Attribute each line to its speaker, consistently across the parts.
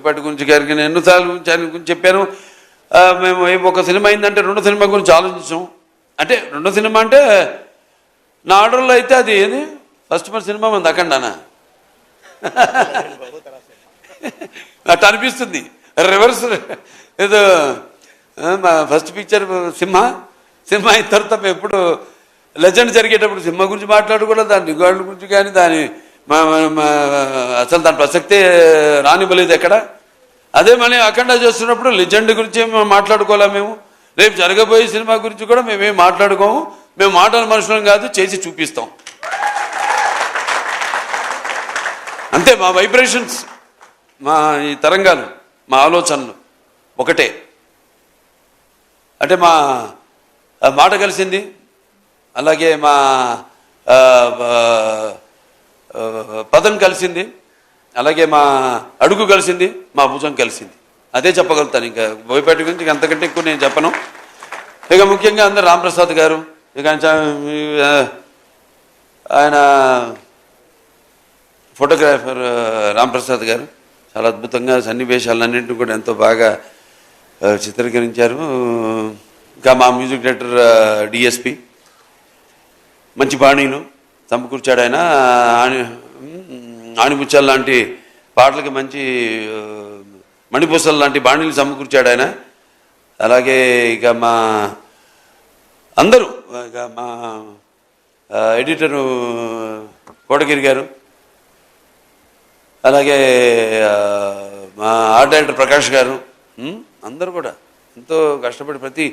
Speaker 1: బోయపాటి గురించి గారికి నేను ఎన్నోసార్లు గురించి ఆయన గురించి చెప్పాను. మేము ఒక సినిమా అయిందంటే రెండో సినిమా గురించి ఆలోచించాం. అంటే రెండో సినిమా అంటే నా ఆర్డర్లో అయితే అది ఏది ఫస్ట్ సినిమా మంది అఖండానా అట్లా అనిపిస్తుంది. రివర్స్ ఏదో ఫస్ట్ పిక్చర్ సింహ అయిన తర్వాత మేము ఎప్పుడు లెజెండ్ జరిగేటప్పుడు సింహ గురించి మాట్లాడుకోవడం, దాని రికార్డుల గురించి కానీ దాని అసలు దాని ప్రసక్తే రానివ్వలేదు ఎక్కడ. అదే మళ్ళీ అఖండ చేస్తున్నప్పుడు లెజెండ్ గురించి మాట్లాడుకోలే. మేము రేపు జరగబోయే సినిమా గురించి కూడా మేమేం మాట్లాడుకోము. మేము మాటల మనుషులం కాదు, చేసి చూపిస్తాం అంతే. మా వైబ్రేషన్స్, మా ఈ తరంగాలు, మా ఆలోచనలు ఒకటే. అంటే మా మాట కలిసింది, అలాగే మా పదం కలిసింది, అలాగే మా అడుగు కలిసింది, మా భుజం కలిసింది. అదే చెప్పగలుగుతాను. ఇంకా బోయపాటి గురించి అంతకంటే ఎక్కువ నేను చెప్పను. ఇక ముఖ్యంగా అందరు రాంప్రసాద్ గారు, ఇక ఆయన ఫోటోగ్రాఫర్ రాంప్రసాద్ గారు చాలా అద్భుతంగా సన్నివేశాలన్నింటినీ కూడా ఎంతో బాగా చిత్రీకరించారు. ఇంకా మా మ్యూజిక్ డైరెక్టర్ డిఎస్పి మంచి బాణీలు సమకూర్చాడు. ఆయన ఆణిముత్యాలు లాంటి పాటలకి మంచి మణిపూసలు లాంటి బాణీలు సమకూర్చాడు ఆయన. అలాగే ఇక మా అందరూ, ఇక మా ఎడిటరు కోటగిరి గారు, అలాగే మా ఆర్ట్ డైరెక్టర్ ప్రకాష్ గారు, అందరూ కూడా ఎంతో కష్టపడి ప్రతి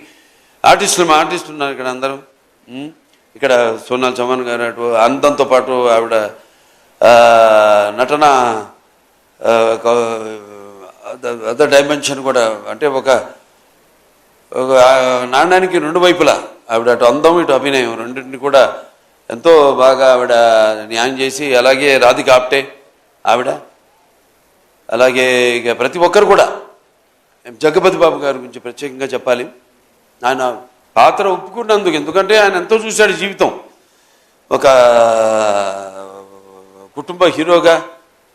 Speaker 1: ఆర్టిస్టులు ఉన్నారు ఇక్కడ అందరూ. ఇక్కడ సోనాల్ చౌహాన్ గారు అటు అందంతో పాటు ఆవిడ నటన అదర్ డైమెన్షన్ కూడా. అంటే ఒక నాణ్యానికి రెండు వైపులా ఆవిడ అటు అందం ఇటు అభినయం రెండింటిని కూడా ఎంతో బాగా ఆవిడ న్యాయం చేసి, అలాగే రాధిక ఆప్టే ఆవిడ, అలాగే ఇక ప్రతి ఒక్కరు కూడా. జగపతి బాబు గారి గురించి ప్రత్యేకంగా చెప్పాలి. ఆయన పాత్ర ఒప్పుకున్నందుకు, ఎందుకంటే ఆయన ఎంతో చూశాడు జీవితం. ఒక కుటుంబ హీరోగా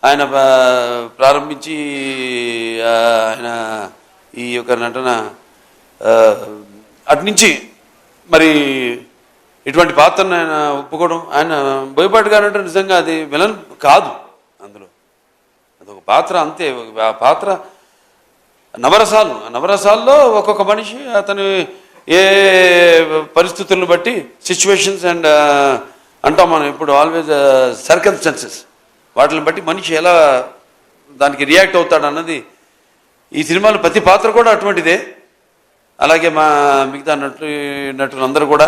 Speaker 1: ఆయన ప్రారంభించి ఆయన ఈ యొక్క నటన అట్నుంచి మరి ఇటువంటి పాత్రను ఆయన ఒప్పుకోవడం. ఆయన బోయపాటి గారు అంటే నిజంగా అది విలన్ కాదు, అందులో అదొక పాత్ర అంతే. ఆ పాత్ర నవరసాల్లో ఒక్కొక్క మనిషి అతను ఏ పరిస్థితులను బట్టి సిచ్యువేషన్స్ అండ్ అంటాం మనం ఇప్పుడు ఆల్వేజ్ సర్కమ్స్టాన్సెస్, వాటిని బట్టి మనిషి ఎలా దానికి రియాక్ట్ అవుతాడు అన్నది ఈ సినిమాలో ప్రతి పాత్ర కూడా అటువంటిదే. అలాగే మా మిగతా నటులందరూ కూడా